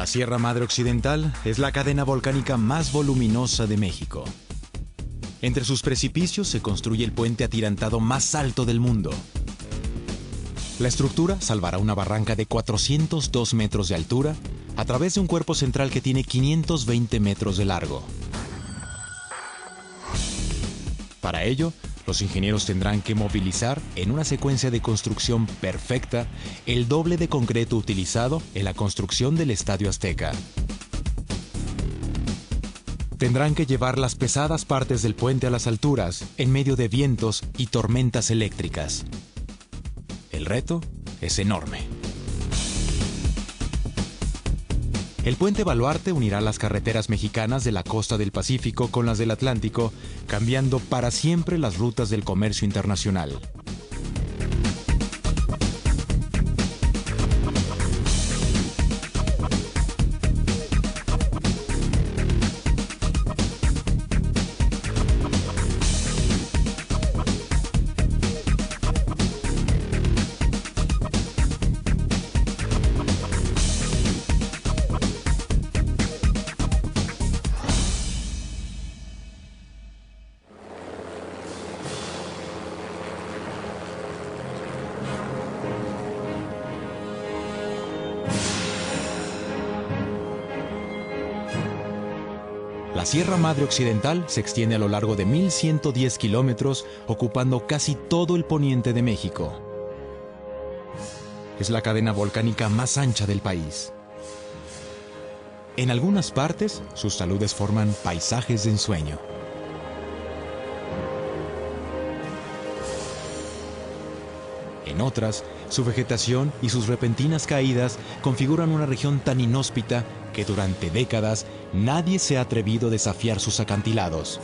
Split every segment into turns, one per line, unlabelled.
La Sierra Madre Occidental es la cadena volcánica más voluminosa de México. Entre sus precipicios se construye el puente atirantado más alto del mundo. La estructura salvará una barranca de 402 metros de altura a través de un cuerpo central que tiene 520 metros de largo. Para ello, los ingenieros tendrán que movilizar en una secuencia de construcción perfecta el doble de concreto utilizado en la construcción del Estadio Azteca. Tendrán que llevar las pesadas partes del puente a las alturas en medio de vientos y tormentas eléctricas. El reto es enorme. El puente Baluarte unirá las carreteras mexicanas de la costa del Pacífico con las del Atlántico, cambiando para siempre las rutas del comercio internacional. La Sierra Madre Occidental se extiende a lo largo de 1,110 kilómetros, ocupando casi todo el poniente de México. Es la cadena volcánica más ancha del país. En algunas partes, sus taludes forman paisajes de ensueño. En otras, su vegetación y sus repentinas caídas configuran una región tan inhóspita que durante décadas nadie se ha atrevido a desafiar sus acantilados.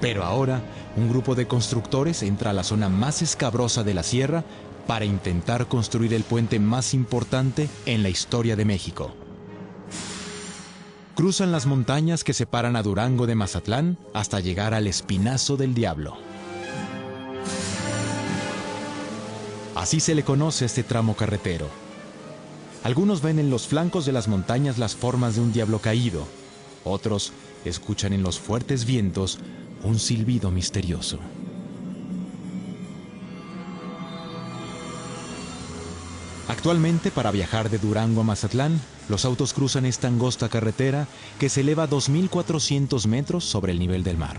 Pero ahora, un grupo de constructores entra a la zona más escabrosa de la sierra para intentar construir el puente más importante en la historia de México. Cruzan las montañas que separan a Durango de Mazatlán hasta llegar al Espinazo del Diablo. Así se le conoce a este tramo carretero. Algunos ven en los flancos de las montañas las formas de un diablo caído. Otros escuchan en los fuertes vientos un silbido misterioso. Actualmente, para viajar de Durango a Mazatlán, los autos cruzan esta angosta carretera que se eleva a 2,400 metros sobre el nivel del mar.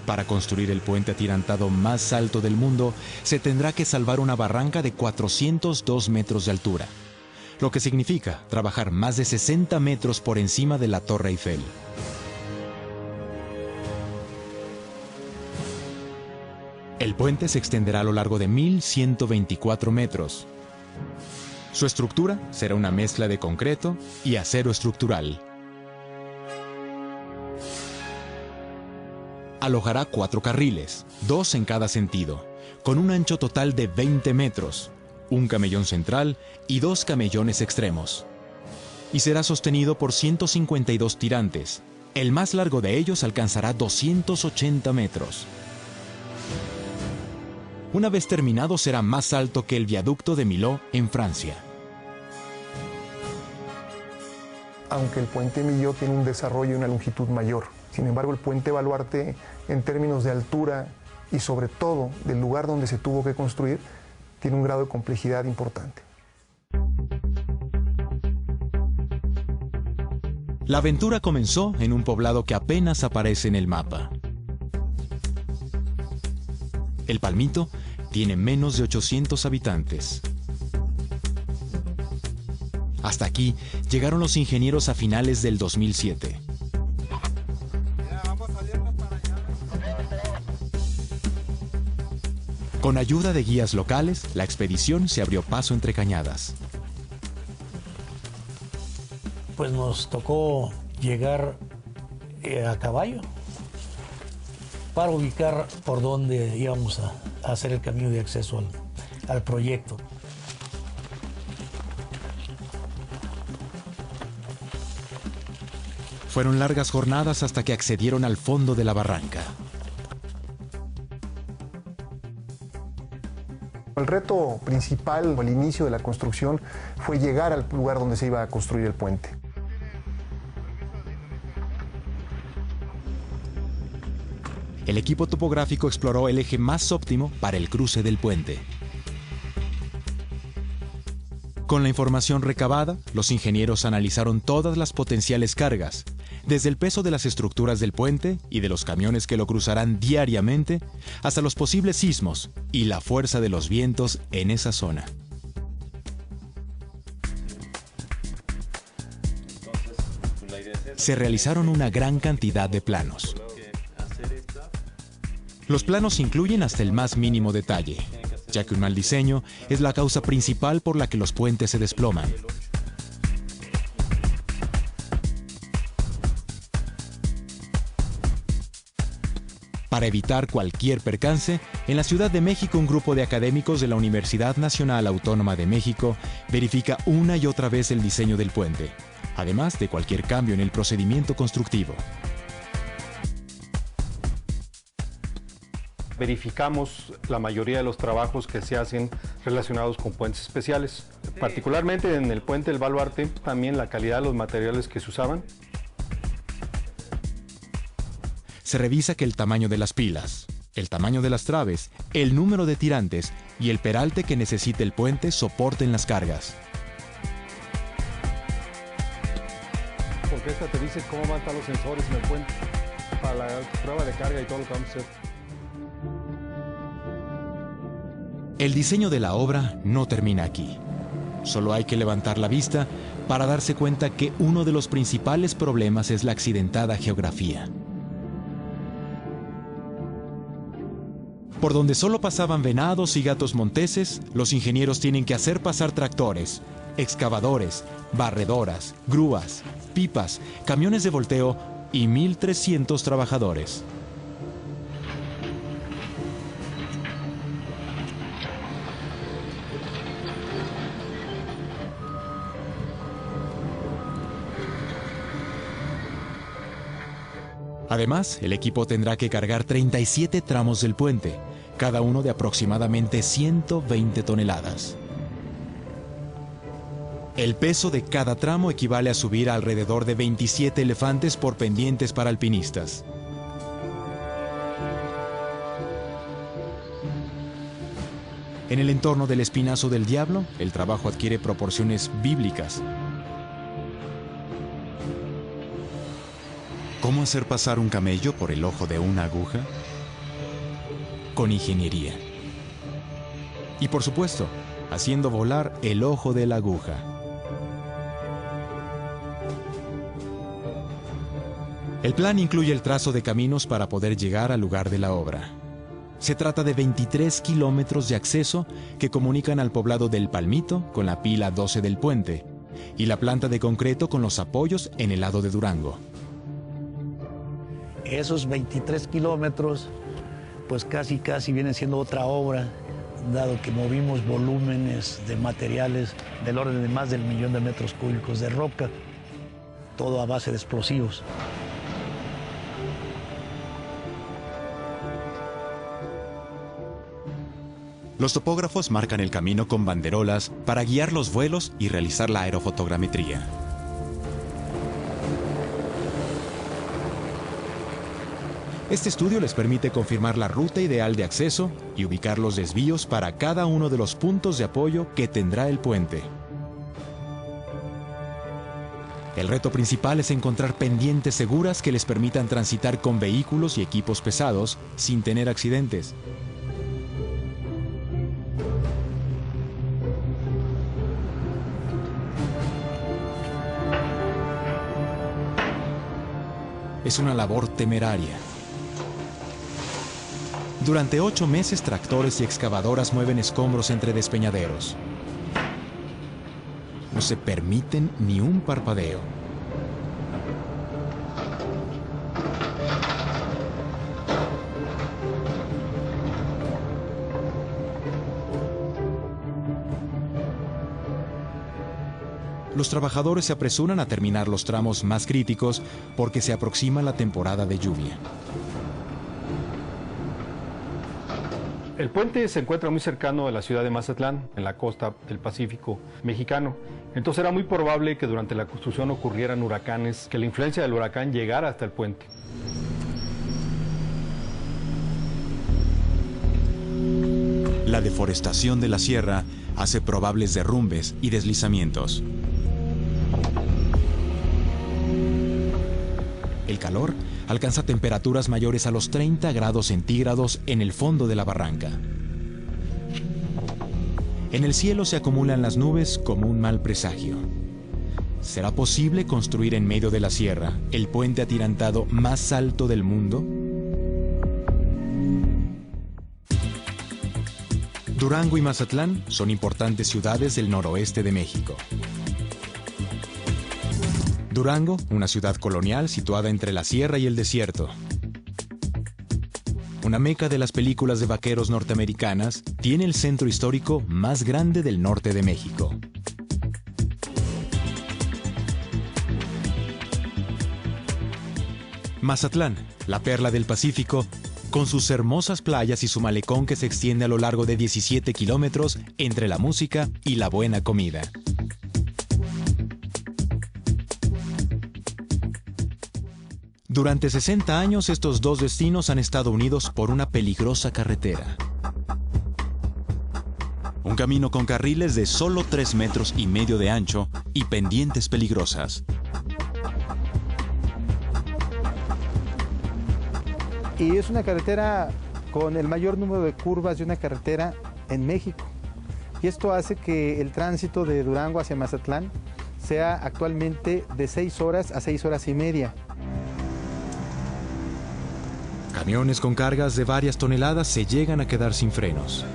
Para construir el puente atirantado más alto del mundo, se tendrá que salvar una barranca de 402 metros de altura, lo que significa trabajar más de 60 metros por encima de la Torre Eiffel. El puente se extenderá a lo largo de 1,124 metros. Su estructura será una mezcla de concreto y acero estructural. Alojará 4 carriles, 2 en cada sentido, con un ancho total de 20 metros, un camellón central y 2 camellones extremos. Y será sostenido por 152 tirantes. El más largo de ellos alcanzará 280 metros. Una vez terminado, será más alto que el viaducto de Millau en Francia.
Aunque el puente Millau tiene un desarrollo y una longitud mayor. Sin embargo, el puente Baluarte, en términos de altura y sobre todo del lugar donde se tuvo que construir, tiene un grado de complejidad importante.
La aventura comenzó en un poblado que apenas aparece en el mapa. El Palmito tiene menos de 800 habitantes. Hasta aquí llegaron los ingenieros a finales del 2007. Con ayuda de guías locales, la expedición se abrió paso entre cañadas.
Pues nos tocó llegar a caballo para ubicar por dónde íbamos a hacer el camino de acceso al proyecto.
Fueron largas jornadas hasta que accedieron al fondo de la barranca.
El reto principal al inicio de la construcción fue llegar al lugar donde se iba a construir el puente.
El equipo topográfico exploró el eje más óptimo para el cruce del puente. Con la información recabada, los ingenieros analizaron todas las potenciales cargas, desde el peso de las estructuras del puente y de los camiones que lo cruzarán diariamente, hasta los posibles sismos y la fuerza de los vientos en esa zona. Se realizaron una gran cantidad de planos. Los planos incluyen hasta el más mínimo detalle, ya que un mal diseño es la causa principal por la que los puentes se desploman. Para evitar cualquier percance, en la Ciudad de México un grupo de académicos de la Universidad Nacional Autónoma de México verifica una y otra vez el diseño del puente, además de cualquier cambio en el procedimiento constructivo.
Verificamos la mayoría de los trabajos que se hacen relacionados con puentes especiales, particularmente en el puente del Baluarte, también la calidad de los materiales que se usaban.
Se revisa que el tamaño de las pilas, el tamaño de las traves, el número de tirantes y el peralte que necesite el puente soporten las cargas.
Porque esta te dice cómo van a estar los sensores en el puente para la prueba de carga y todo lo que vamos a hacer.
El diseño de la obra no termina aquí. Solo hay que levantar la vista para darse cuenta que uno de los principales problemas es la accidentada geografía. Por donde solo pasaban venados y gatos monteses, los ingenieros tienen que hacer pasar tractores, excavadores, barredoras, grúas, pipas, camiones de volteo y 1,300 trabajadores. Además, el equipo tendrá que cargar 37 tramos del puente, cada uno de aproximadamente 120 toneladas. El peso de cada tramo equivale a subir alrededor de 27 elefantes por pendientes para alpinistas. En el entorno del Espinazo del Diablo, el trabajo adquiere proporciones bíblicas. ¿Cómo hacer pasar un camello por el ojo de una aguja? Con ingeniería. Y por supuesto, haciendo volar el ojo de la aguja. El plan incluye el trazo de caminos para poder llegar al lugar de la obra. Se trata de 23 kilómetros de acceso que comunican al poblado del Palmito con la pila 12 del puente y la planta de concreto con los apoyos en el lado de Durango.
Esos 23 kilómetros, pues casi vienen siendo otra obra, dado que movimos volúmenes de materiales del orden de más del 1,000,000 de metros cúbicos de roca, todo a base de explosivos.
Los topógrafos marcan el camino con banderolas para guiar los vuelos y realizar la aerofotogrametría. Este estudio les permite confirmar la ruta ideal de acceso y ubicar los desvíos para cada uno de los puntos de apoyo que tendrá el puente. El reto principal es encontrar pendientes seguras que les permitan transitar con vehículos y equipos pesados sin tener accidentes. Es una labor temeraria. Durante 8 meses, tractores y excavadoras mueven escombros entre despeñaderos. No se permiten ni un parpadeo. Los trabajadores se apresuran a terminar los tramos más críticos porque se aproxima la temporada de lluvia.
El puente se encuentra muy cercano a la ciudad de Mazatlán, en la costa del Pacífico mexicano. Entonces era muy probable que durante la construcción ocurrieran huracanes, que la influencia del huracán llegara hasta el puente.
La deforestación de la sierra hace probables derrumbes y deslizamientos. El calor alcanza temperaturas mayores a los 30 grados centígrados en el fondo de la barranca. En el cielo se acumulan las nubes como un mal presagio. ¿Será posible construir en medio de la sierra el puente atirantado más alto del mundo? Durango y Mazatlán son importantes ciudades del noroeste de México. Durango, una ciudad colonial situada entre la sierra y el desierto. Una meca de las películas de vaqueros norteamericanas, tiene el centro histórico más grande del norte de México. Mazatlán, la perla del Pacífico, con sus hermosas playas y su malecón que se extiende a lo largo de 17 kilómetros entre la música y la buena comida. Durante 60 años, estos dos destinos han estado unidos por una peligrosa carretera. Un camino con carriles de solo 3,5 metros de ancho y pendientes peligrosas.
Y es una carretera con el mayor número de curvas de una carretera en México. Y esto hace que el tránsito de Durango hacia Mazatlán sea actualmente de 6 horas a 6 horas y media.
Camiones con cargas de varias toneladas se llegan a quedar sin frenos.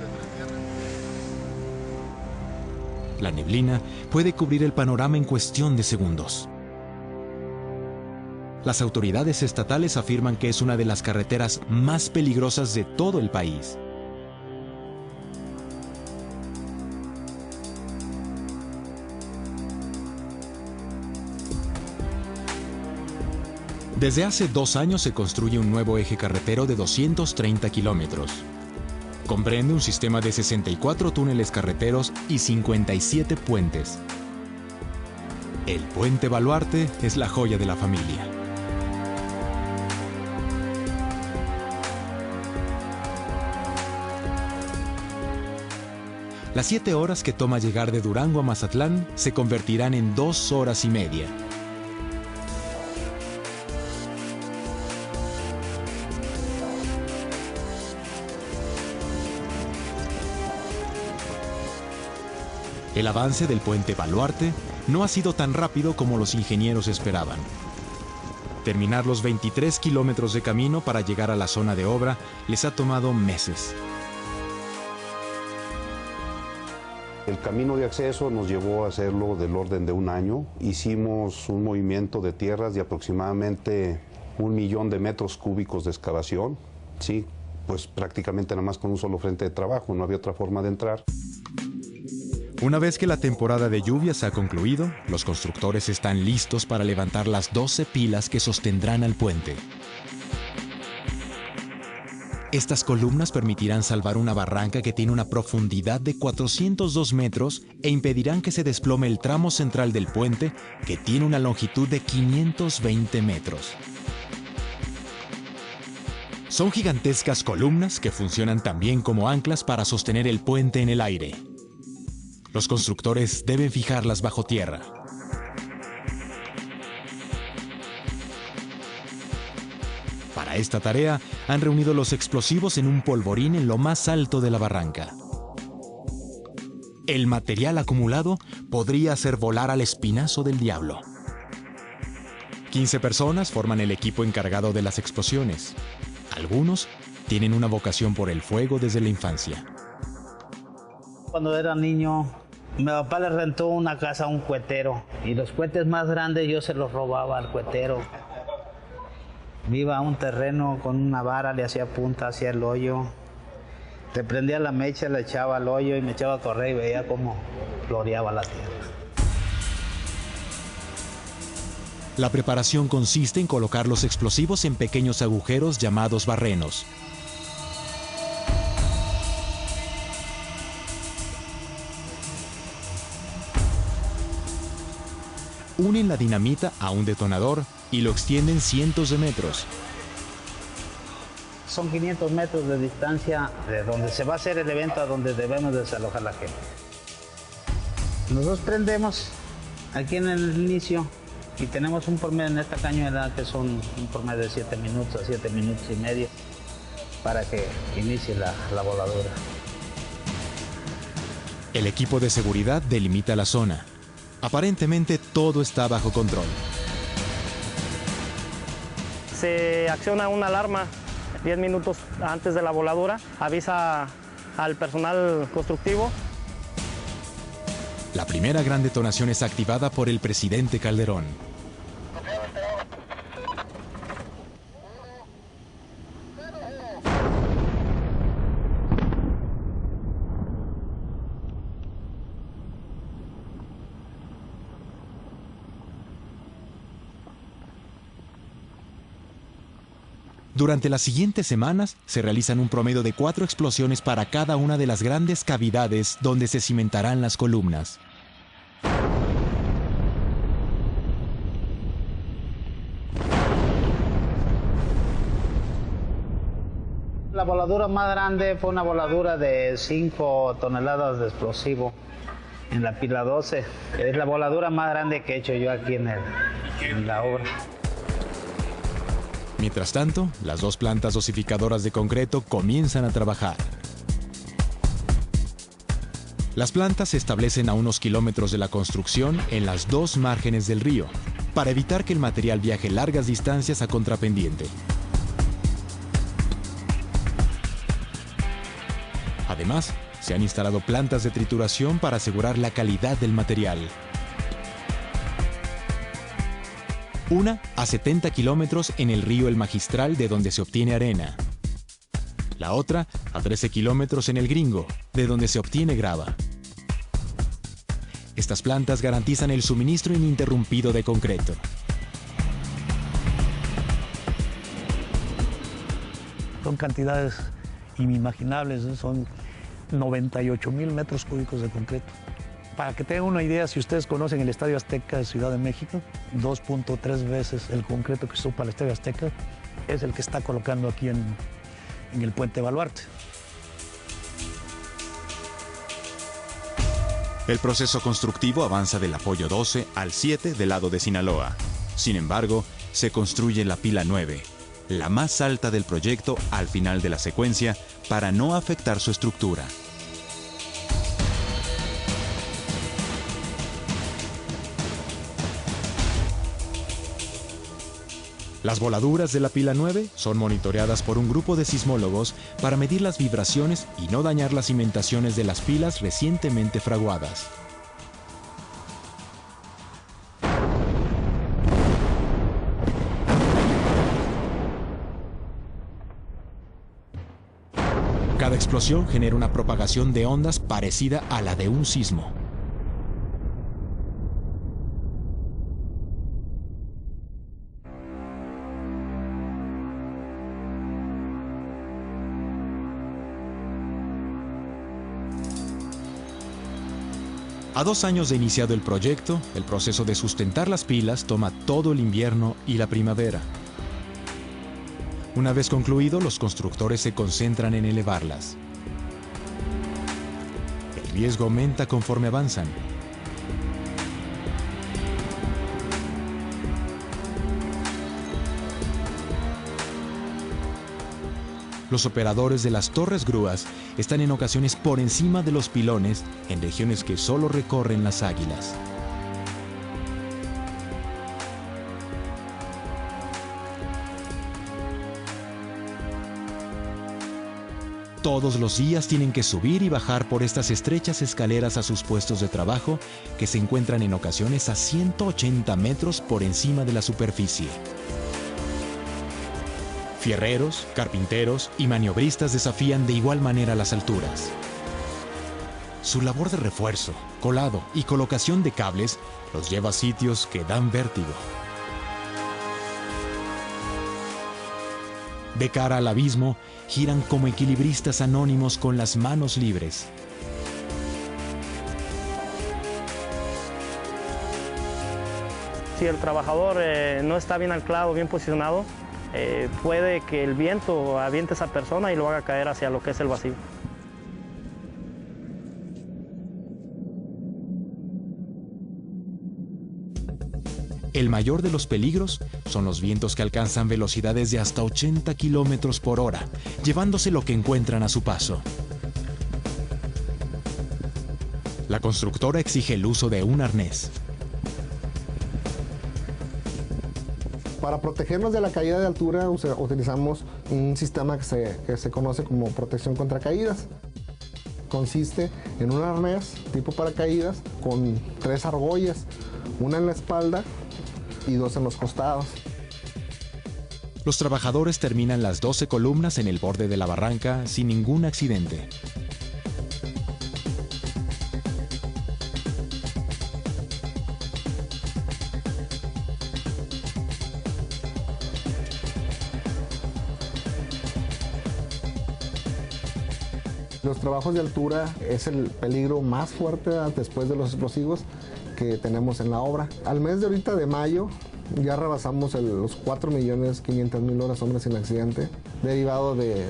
La neblina puede cubrir el panorama en cuestión de segundos. Las autoridades estatales afirman que es una de las carreteras más peligrosas de todo el país. Desde hace 2 años se construye un nuevo eje carretero de 230 kilómetros. Comprende un sistema de 64 túneles carreteros y 57 puentes. El Puente Baluarte es la joya de la familia. Las 7 horas que toma llegar de Durango a Mazatlán se convertirán en 2 horas y media. El avance del Puente Baluarte no ha sido tan rápido como los ingenieros esperaban. Terminar los 23 kilómetros de camino para llegar a la zona de obra les ha tomado meses.
El camino de acceso nos llevó a hacerlo del orden de 1 año. Hicimos un movimiento de tierras de aproximadamente 1 millón de metros cúbicos de excavación. Sí, pues prácticamente nada más con un solo frente de trabajo, no había otra forma de entrar.
Una vez que la temporada de lluvias ha concluido, los constructores están listos para levantar las 12 pilas que sostendrán al puente. Estas columnas permitirán salvar una barranca que tiene una profundidad de 402 metros e impedirán que se desplome el tramo central del puente, que tiene una longitud de 520 metros. Son gigantescas columnas que funcionan también como anclas para sostener el puente en el aire. Los constructores deben fijarlas bajo tierra. Para esta tarea, han reunido los explosivos en un polvorín en lo más alto de la barranca. El material acumulado podría hacer volar al espinazo del diablo. 15 personas forman el equipo encargado de las explosiones. Algunos tienen una vocación por el fuego desde la infancia.
Cuando era niño, mi papá le rentó una casa a un cuetero y los cohetes más grandes yo se los robaba al cuetero. Iba a un terreno con una vara, le hacía punta, hacía el hoyo. Le prendía la mecha, le echaba al hoyo y me echaba a correr y veía cómo floreaba la tierra.
La preparación consiste en colocar los explosivos en pequeños agujeros llamados barrenos. unen la dinamita a un detonador y lo extienden cientos de metros.
Son 500 metros de distancia de donde se va a hacer el evento a donde debemos desalojar la gente. Nosotros prendemos aquí en el inicio y tenemos un promedio en esta cañuela que son un promedio de 7 minutos a 7 minutos y medio para que inicie la voladura.
El equipo de seguridad delimita la zona. Aparentemente todo está bajo control.
Se acciona una alarma 10 minutos antes de la voladura, avisa al personal constructivo.
La primera gran detonación es activada por el presidente Calderón. Durante las siguientes semanas se realizan un promedio de 4 explosiones para cada una de las grandes cavidades donde se cimentarán las columnas.
La voladura más grande fue una voladura de 5 toneladas de explosivo en la pila 12. Es la voladura más grande que he hecho yo aquí en la obra.
Mientras tanto, las 2 plantas dosificadoras de concreto comienzan a trabajar. Las plantas se establecen a unos kilómetros de la construcción en las 2 márgenes del río, para evitar que el material viaje largas distancias a contrapendiente. Además, se han instalado plantas de trituración para asegurar la calidad del material. Una a 70 kilómetros en el río El Magistral, de donde se obtiene arena. La otra a 13 kilómetros en el Gringo, de donde se obtiene grava. Estas plantas garantizan el suministro ininterrumpido de concreto.
Son cantidades inimaginables, ¿no? Son 98,000 metros cúbicos de concreto. Para que tengan una idea, si ustedes conocen el Estadio Azteca de Ciudad de México, 2.3 veces el concreto que se usa para el Estadio Azteca es el que está colocando aquí en el Puente Baluarte.
El proceso constructivo avanza del apoyo 12 al 7 del lado de Sinaloa. Sin embargo, se construye la pila 9, la más alta del proyecto al final de la secuencia, para no afectar su estructura. Las voladuras de la pila 9 son monitoreadas por un grupo de sismólogos para medir las vibraciones y no dañar las cimentaciones de las pilas recientemente fraguadas. Cada explosión genera una propagación de ondas parecida a la de un sismo. A 2 años de iniciado el proyecto, el proceso de sustentar las pilas toma todo el invierno y la primavera. Una vez concluido, los constructores se concentran en elevarlas. El riesgo aumenta conforme avanzan. Los operadores de las torres grúas están en ocasiones por encima de los pilones en regiones que solo recorren las águilas. Todos los días tienen que subir y bajar por estas estrechas escaleras a sus puestos de trabajo, que se encuentran en ocasiones a 180 metros por encima de la superficie. Fierreros, carpinteros y maniobristas desafían de igual manera las alturas. Su labor de refuerzo, colado y colocación de cables los lleva a sitios que dan vértigo. De cara al abismo, giran como equilibristas anónimos con las manos libres.
si el trabajador no está bien anclado, bien posicionado, puede que el viento aviente a esa persona y lo haga caer hacia lo que es el vacío.
El mayor de los peligros son los vientos que alcanzan velocidades de hasta 80 kilómetros por hora, llevándose lo que encuentran a su paso. La constructora exige el uso de un arnés.
Para protegernos de la caída de altura utilizamos un sistema que se conoce como protección contra caídas. Consiste en un arnés tipo paracaídas con 3 argollas, una en la espalda y 2 en los costados.
Los trabajadores terminan las 12 columnas en el borde de la barranca sin ningún accidente.
Los trabajos de altura es el peligro más fuerte después de los explosivos que tenemos en la obra. Al mes de ahorita de mayo ya rebasamos los 4.500.000 horas hombres sin accidente, derivado de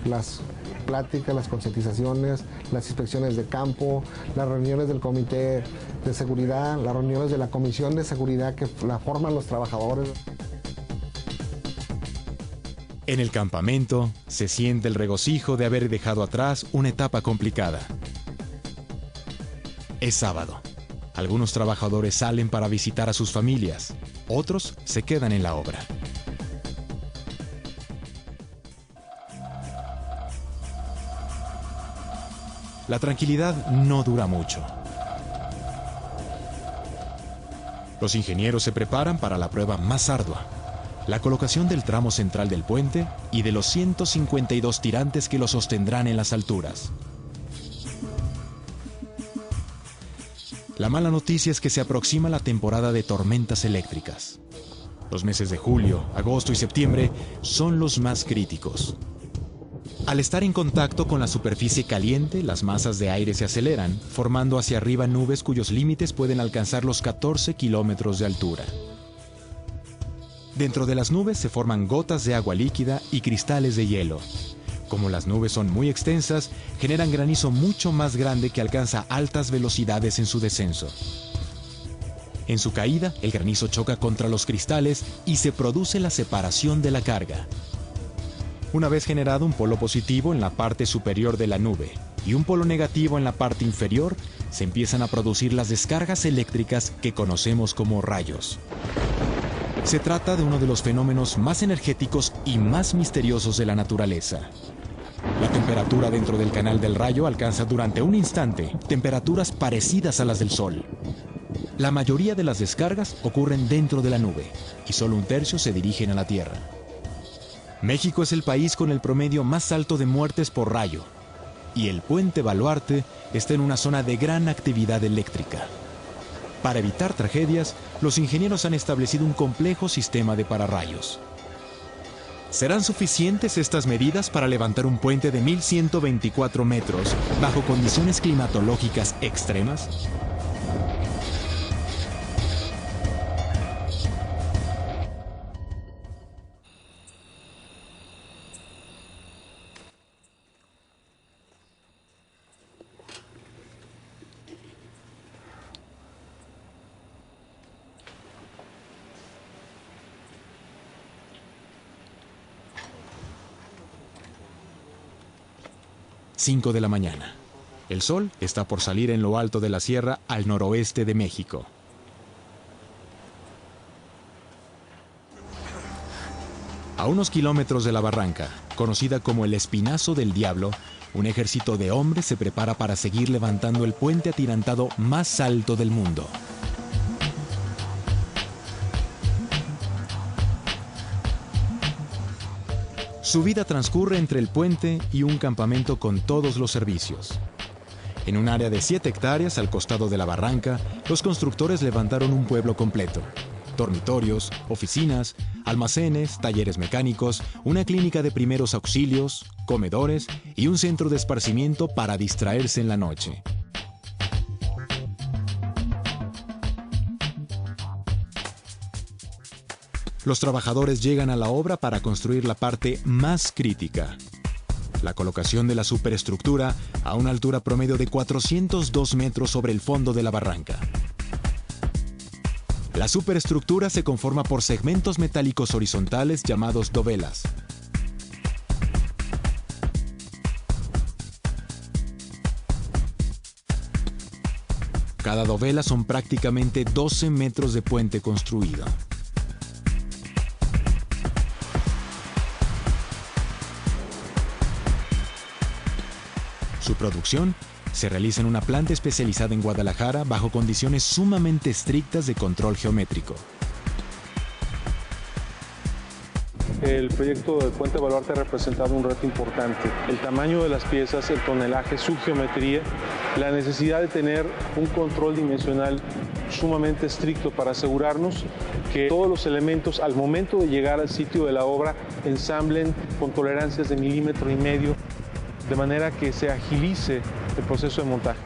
las pláticas, las concientizaciones, las inspecciones de campo, las reuniones del comité de seguridad, las reuniones de la comisión de seguridad que la forman los trabajadores.
En el campamento se siente el regocijo de haber dejado atrás una etapa complicada. Es sábado. Algunos trabajadores salen para visitar a sus familias, otros se quedan en la obra. La tranquilidad no dura mucho. Los ingenieros se preparan para la prueba más ardua: la colocación del tramo central del puente y de los 152 tirantes que lo sostendrán en las alturas. La mala noticia es que se aproxima la temporada de tormentas eléctricas. Los meses de julio, agosto y septiembre son los más críticos. Al estar en contacto con la superficie caliente, las masas de aire se aceleran, formando hacia arriba nubes cuyos límites pueden alcanzar los 14 kilómetros de altura. Dentro de las nubes se forman gotas de agua líquida y cristales de hielo. Como las nubes son muy extensas, generan granizo mucho más grande que alcanza altas velocidades en su descenso. En su caída, el granizo choca contra los cristales y se produce la separación de la carga. Una vez generado un polo positivo en la parte superior de la nube y un polo negativo en la parte inferior, se empiezan a producir las descargas eléctricas que conocemos como rayos. Se trata de uno de los fenómenos más energéticos y más misteriosos de la naturaleza. La temperatura dentro del canal del rayo alcanza durante un instante temperaturas parecidas a las del Sol. La mayoría de las descargas ocurren dentro de la nube y solo un tercio se dirigen a la Tierra. México es el país con el promedio más alto de muertes por rayo y el puente Baluarte está en una zona de gran actividad eléctrica. Para evitar tragedias, los ingenieros han establecido un complejo sistema de pararrayos. ¿Serán suficientes estas medidas para levantar un puente de 1.124 metros bajo condiciones climatológicas extremas? Cinco de la mañana. El sol está por salir en lo alto de la sierra al noroeste de México. A unos kilómetros de la barranca, conocida como el Espinazo del Diablo, un ejército de hombres se prepara para seguir levantando el puente atirantado más alto del mundo. Su vida transcurre entre el puente y un campamento con todos los servicios. En un área de 7 hectáreas al costado de la barranca, los constructores levantaron un pueblo completo. Dormitorios, oficinas, almacenes, talleres mecánicos, una clínica de primeros auxilios, comedores y un centro de esparcimiento para distraerse en la noche. Los trabajadores llegan a la obra para construir la parte más crítica: la colocación de la superestructura a una altura promedio de 402 metros sobre el fondo de la barranca. La superestructura se conforma por segmentos metálicos horizontales llamados dovelas. Cada dovela son prácticamente 12 metros de puente construido. Su producción se realiza en una planta especializada en Guadalajara bajo condiciones sumamente estrictas de control geométrico.
El proyecto del Puente Baluarte ha representado un reto importante. El tamaño de las piezas, el tonelaje, su geometría, la necesidad de tener un control dimensional sumamente estricto para asegurarnos que todos los elementos al momento de llegar al sitio de la obra ensamblen con tolerancias de 1,5 milímetros, de manera que se agilice el proceso de montaje.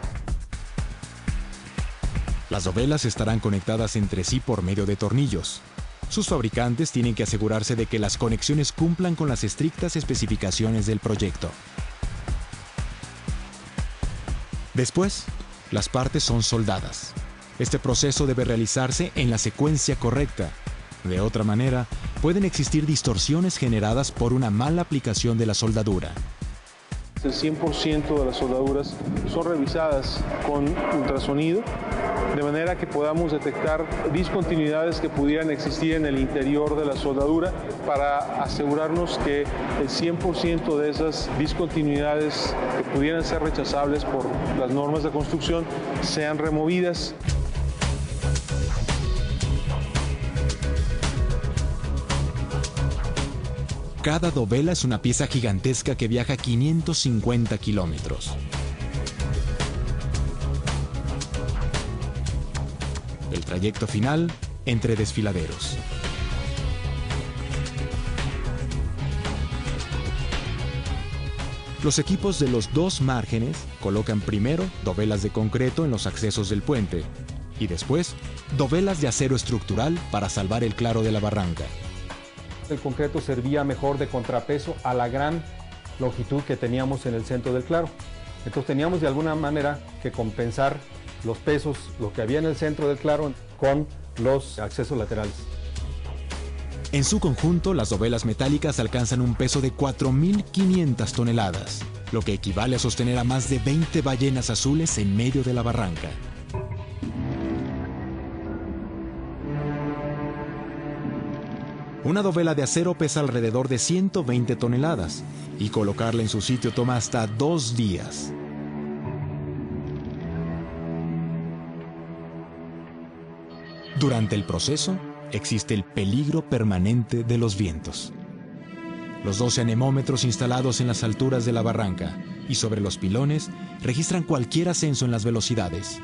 Las dovelas estarán conectadas entre sí por medio de tornillos. Sus fabricantes tienen que asegurarse de que las conexiones cumplan con las estrictas especificaciones del proyecto. Después, las partes son soldadas. Este proceso debe realizarse en la secuencia correcta. De otra manera, pueden existir distorsiones generadas por una mala aplicación de la soldadura.
El 100% de las soldaduras son revisadas con ultrasonido, de manera que podamos detectar discontinuidades que pudieran existir en el interior de la soldadura para asegurarnos que el 100% de esas discontinuidades que pudieran ser rechazables por las normas de construcción sean removidas.
Cada dovela es una pieza gigantesca que viaja 550 kilómetros. El trayecto final entre desfiladeros. Los equipos de los dos márgenes colocan primero dovelas de concreto en los accesos del puente y después dovelas de acero estructural para salvar el claro de la barranca.
El concreto servía mejor de contrapeso a la gran longitud que teníamos en el centro del claro. Entonces teníamos de alguna manera que compensar los pesos, lo que había en el centro del claro, con los accesos laterales.
En su conjunto, las dovelas metálicas alcanzan un peso de 4.500 toneladas, lo que equivale a sostener a más de 20 ballenas azules en medio de la barranca. Una dovela de acero pesa alrededor de 120 toneladas y colocarla en su sitio toma hasta 2 días. Durante el proceso, existe el peligro permanente de los vientos. Los 12 anemómetros instalados en las alturas de la barranca y sobre los pilones registran cualquier ascenso en las velocidades.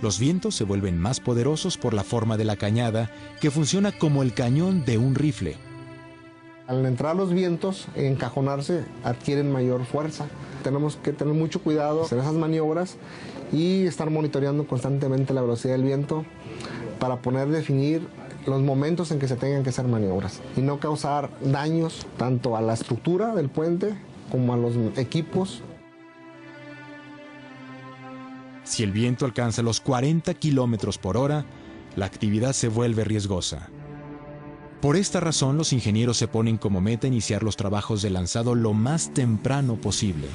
Los vientos se vuelven más poderosos por la forma de la cañada, que funciona como el cañón de un rifle.
Al entrar los vientos, encajonarse, adquieren mayor fuerza. Tenemos que tener mucho cuidado en esas maniobras y estar monitoreando constantemente la velocidad del viento para poder definir los momentos en que se tengan que hacer maniobras y no causar daños tanto a la estructura del puente como a los equipos.
Si el viento alcanza los 40 kilómetros por hora, la actividad se vuelve riesgosa. Por esta razón, los ingenieros se ponen como meta iniciar los trabajos de lanzado lo más temprano posible.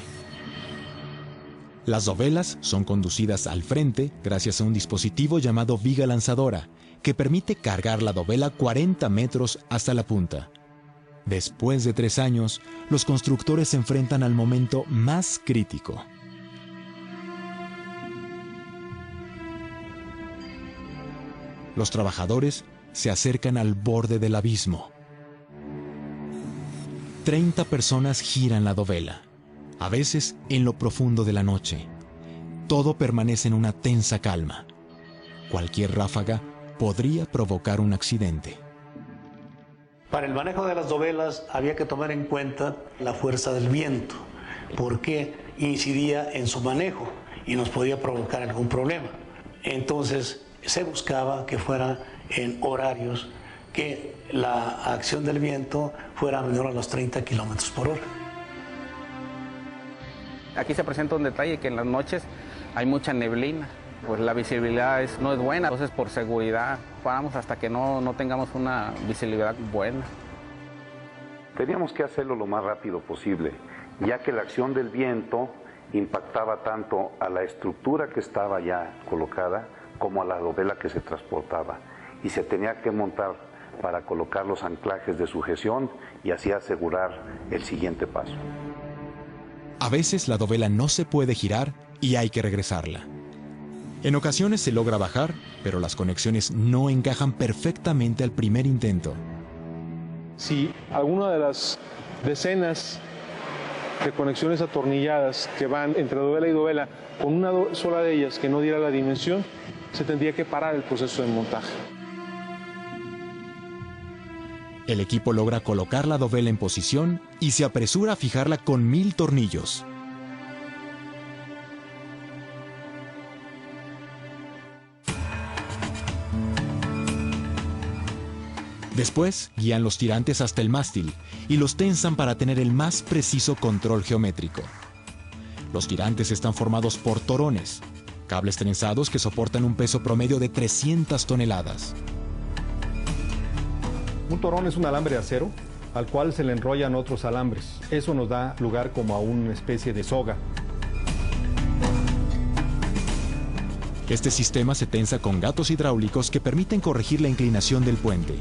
Las dovelas son conducidas al frente gracias a un dispositivo llamado viga lanzadora, que permite cargar la dovela 40 metros hasta la punta. Después de 3 años, los constructores se enfrentan al momento más crítico. Los trabajadores se acercan al borde del abismo. 30 personas giran la dovela, a veces en lo profundo de la noche. Todo permanece en una tensa calma. Cualquier ráfaga podría provocar un accidente.
Para el manejo de las dovelas había que tomar en cuenta la fuerza del viento, porque incidía en su manejo y nos podía provocar algún problema. Entonces se buscaba que fuera en horarios que la acción del viento fuera menor a los 30 kilómetros por hora.
Aquí se presenta un detalle que en las noches hay mucha neblina, pues la visibilidad no es buena, entonces por seguridad paramos hasta que no tengamos una visibilidad buena.
Teníamos que hacerlo lo más rápido posible, ya que la acción del viento impactaba tanto a la estructura que estaba ya colocada como a la dovela que se transportaba, y se tenía que montar para colocar los anclajes de sujeción y así asegurar el siguiente paso.
A veces la dovela no se puede girar y hay que regresarla. En ocasiones se logra bajar, pero las conexiones no encajan perfectamente al primer intento.
Si alguna de las decenas de conexiones atornilladas que van entre dovela y dovela, con una sola de ellas que no diera la dimensión, se tendría que parar el proceso de montaje.
El equipo logra colocar la dovela en posición y se apresura a fijarla con 1000 tornillos. Después, guían los tirantes hasta el mástil y los tensan para tener el más preciso control geométrico. Los tirantes están formados por torones, cables trenzados que soportan un peso promedio de 300 toneladas.
Un torón es un alambre de acero al cual se le enrollan otros alambres. Eso nos da lugar como a una especie de soga.
Este sistema se tensa con gatos hidráulicos que permiten corregir la inclinación del puente.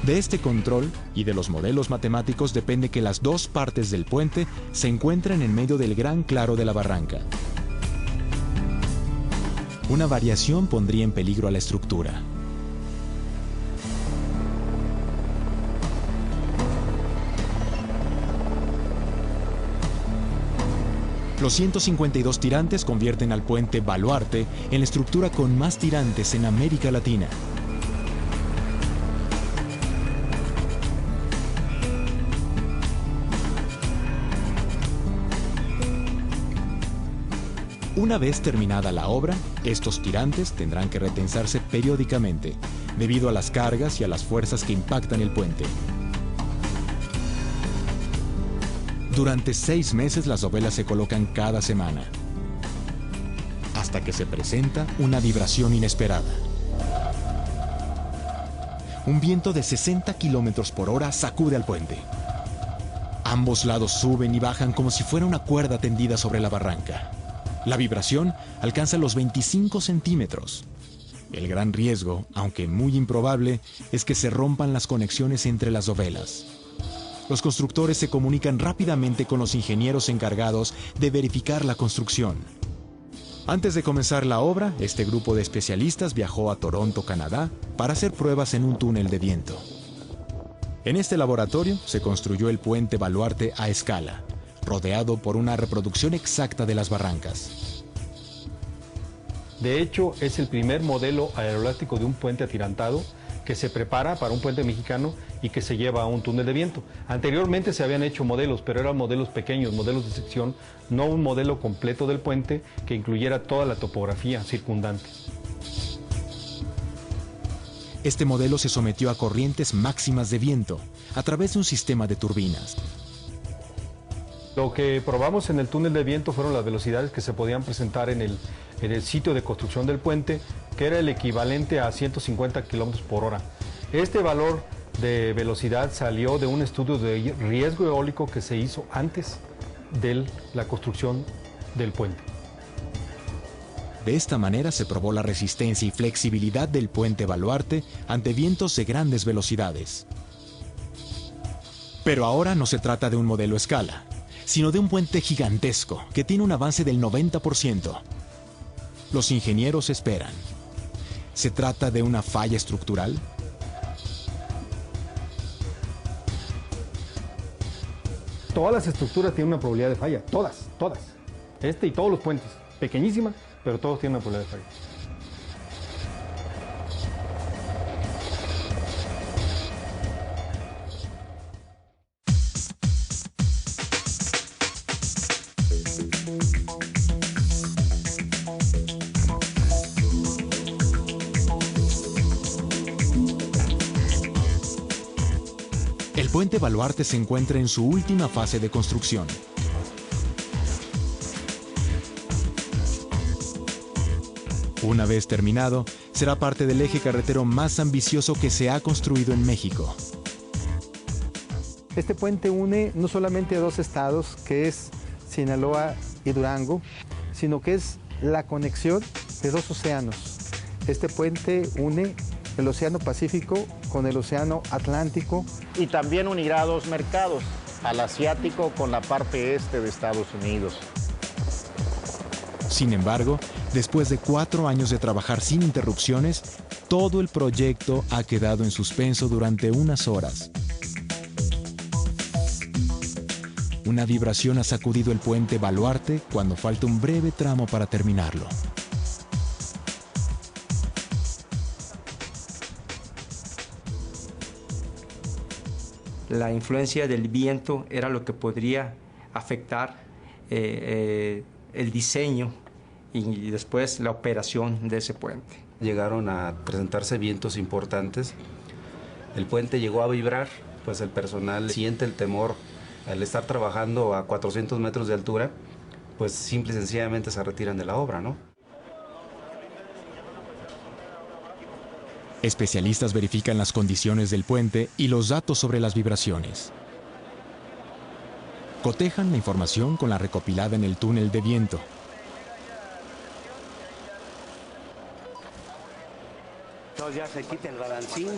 De este control y de los modelos matemáticos depende que las dos partes del puente se encuentren en medio del gran claro de la barranca. Una variación pondría en peligro a la estructura. Los 152 tirantes convierten al puente Baluarte en la estructura con más tirantes en América Latina. Una vez terminada la obra, estos tirantes tendrán que retensarse periódicamente, debido a las cargas y a las fuerzas que impactan el puente. Durante 6 meses las dovelas se colocan cada semana, hasta que se presenta una vibración inesperada. Un viento de 60 kilómetros por hora sacude al puente. Ambos lados suben y bajan como si fuera una cuerda tendida sobre la barranca. La vibración alcanza los 25 centímetros. El gran riesgo, aunque muy improbable, es que se rompan las conexiones entre las dovelas. Los constructores se comunican rápidamente con los ingenieros encargados de verificar la construcción. Antes de comenzar la obra, este grupo de especialistas viajó a Toronto, Canadá, para hacer pruebas en un túnel de viento. En este laboratorio se construyó el puente Baluarte a escala, rodeado por una reproducción exacta de las barrancas.
De hecho, es el primer modelo aeroelástico de un puente atirantado que se prepara para un puente mexicano y que se lleva a un túnel de viento. Anteriormente se habían hecho modelos, pero eran modelos pequeños, modelos de sección, no un modelo completo del puente que incluyera toda la topografía circundante.
Este modelo se sometió a corrientes máximas de viento a través de un sistema de turbinas.
Lo que probamos en el túnel de viento fueron las velocidades que se podían presentar en el sitio de construcción del puente, que era el equivalente a 150 kilómetros por hora. Este valor de velocidad salió de un estudio de riesgo eólico que se hizo antes de la construcción del puente.
De esta manera se probó la resistencia y flexibilidad del puente Baluarte ante vientos de grandes velocidades. Pero ahora no se trata de un modelo a escala, sino de un puente gigantesco que tiene un avance del 90%. Los ingenieros esperan. ¿Se trata de una falla estructural?
Todas las estructuras tienen una probabilidad de falla, todas. Este y todos los puentes, pequeñísima, pero todos tienen una probabilidad de falla.
El puente Baluarte se encuentra en su última fase de construcción. Una vez terminado, será parte del eje carretero más ambicioso que se ha construido en México.
Este puente une no solamente a dos estados, que es Sinaloa y Durango, sino que es la conexión de dos océanos. Este puente une el Océano Pacífico con el Océano Atlántico.
Y también unirá dos mercados, al asiático con la parte este de Estados Unidos.
Sin embargo, después de 4 años de trabajar sin interrupciones, todo el proyecto ha quedado en suspenso durante unas horas. Una vibración ha sacudido el puente Baluarte cuando falta un breve tramo para terminarlo.
La influencia del viento era lo que podría afectar el diseño y después la operación de ese puente.
Llegaron a presentarse vientos importantes, el puente llegó a vibrar, pues el personal siente el temor al estar trabajando a 400 metros de altura, pues simple y sencillamente se retiran de la obra, ¿no?
Especialistas verifican las condiciones del puente y los datos sobre las vibraciones. Cotejan la información con la recopilada en el túnel de viento.
Entonces ya se quita el balancín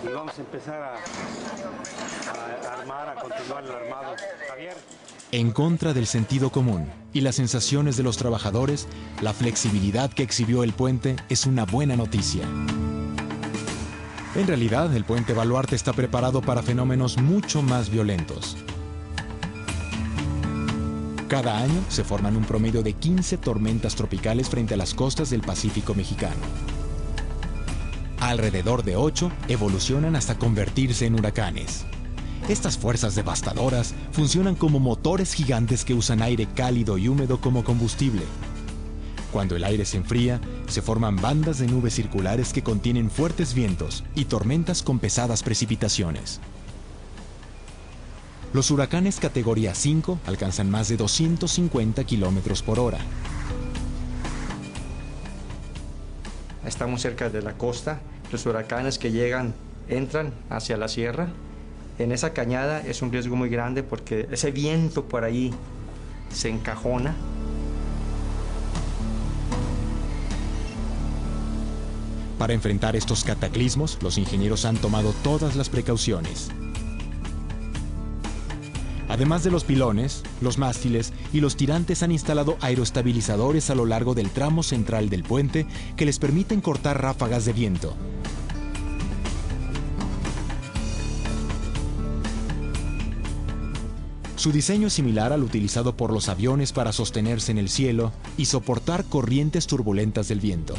y vamos a empezar a armar, a continuar el armado. Javier.
En contra del sentido común y las sensaciones de los trabajadores, la flexibilidad que exhibió el puente es una buena noticia. En realidad, el puente Baluarte está preparado para fenómenos mucho más violentos. Cada año se forman un promedio de 15 tormentas tropicales frente a las costas del Pacífico mexicano. Alrededor de 8 evolucionan hasta convertirse en huracanes. Estas fuerzas devastadoras funcionan como motores gigantes que usan aire cálido y húmedo como combustible. Cuando el aire se enfría, se forman bandas de nubes circulares que contienen fuertes vientos y tormentas con pesadas precipitaciones. Los huracanes categoría 5 alcanzan más de 250 kilómetros por hora.
Estamos cerca de la costa, los huracanes que llegan entran hacia la sierra. En esa cañada es un riesgo muy grande porque ese viento por ahí se encajona.
Para enfrentar estos cataclismos, los ingenieros han tomado todas las precauciones. Además de los pilones, los mástiles y los tirantes han instalado aeroestabilizadores a lo largo del tramo central del puente que les permiten cortar ráfagas de viento. Su diseño es similar al utilizado por los aviones para sostenerse en el cielo y soportar corrientes turbulentas del viento.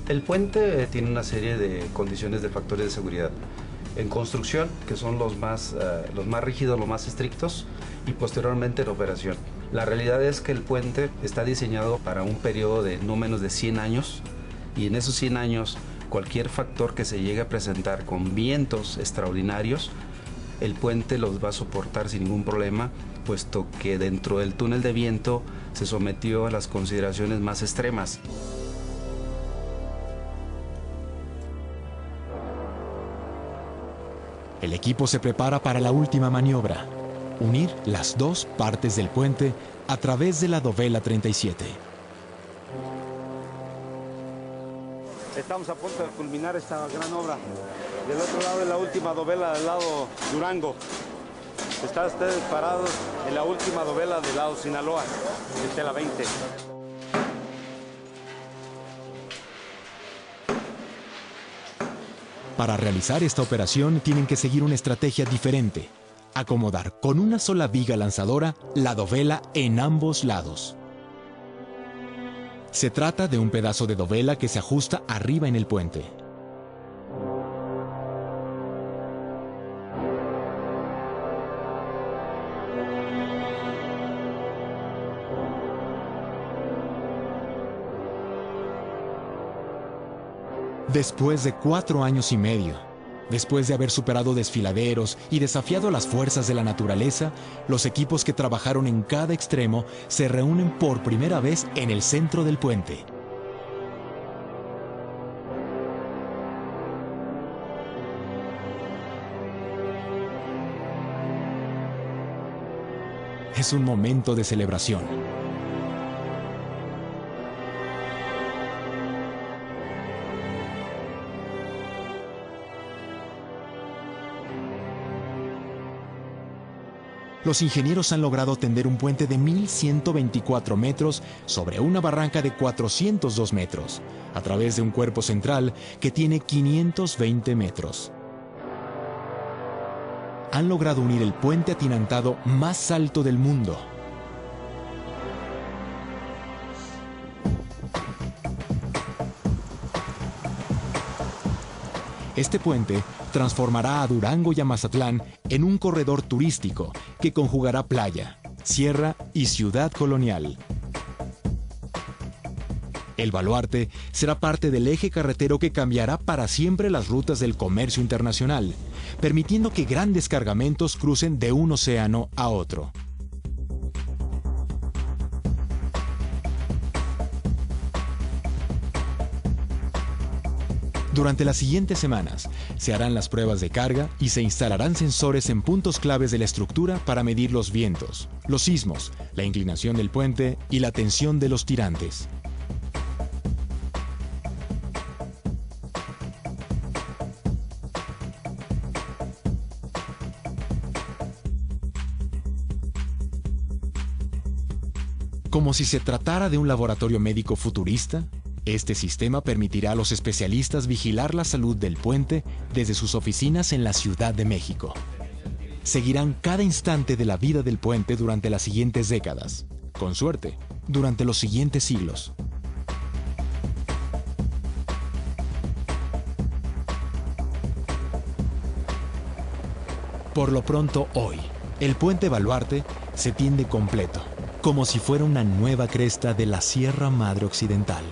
El puente tiene una serie de condiciones de factores de seguridad. En construcción, que son los más rígidos, los más estrictos, y posteriormente en operación. La realidad es que el puente está diseñado para un periodo de no menos de 100 años, y en esos 100 años, cualquier factor que se llegue a presentar con vientos extraordinarios, el puente los va a soportar sin ningún problema, puesto que dentro del túnel de viento se sometió a las consideraciones más extremas.
El equipo se prepara para la última maniobra, unir las dos partes del puente a través de la dovela 37.
Estamos a punto de culminar esta gran obra. Del otro lado de la última dovela del lado Durango. Están ustedes parados en la última dovela del lado Sinaloa, de Tela 20.
Para realizar esta operación tienen que seguir una estrategia diferente. Acomodar con una sola viga lanzadora la dovela en ambos lados. Se trata de un pedazo de dovela que se ajusta arriba en el puente. Después de 4 años y medio, Después de haber superado desfiladeros y desafiado a las fuerzas de la naturaleza, los equipos que trabajaron en cada extremo se reúnen por primera vez en el centro del puente. Es un momento de celebración. Los ingenieros han logrado tender un puente de 1.124 metros sobre una barranca de 402 metros, a través de un cuerpo central que tiene 520 metros. Han logrado unir el puente atirantado más alto del mundo. Este puente transformará a Durango y a Mazatlán en un corredor turístico que conjugará playa, sierra y ciudad colonial. El Baluarte será parte del eje carretero que cambiará para siempre las rutas del comercio internacional, permitiendo que grandes cargamentos crucen de un océano a otro. Durante las siguientes semanas, se harán las pruebas de carga y se instalarán sensores en puntos claves de la estructura para medir los vientos, los sismos, la inclinación del puente y la tensión de los tirantes. Como si se tratara de un laboratorio médico futurista, este sistema permitirá a los especialistas vigilar la salud del puente desde sus oficinas en la Ciudad de México. Seguirán cada instante de la vida del puente durante las siguientes décadas, con suerte, durante los siguientes siglos. Por lo pronto, hoy, el puente Baluarte se tiende completo, como si fuera una nueva cresta de la Sierra Madre Occidental.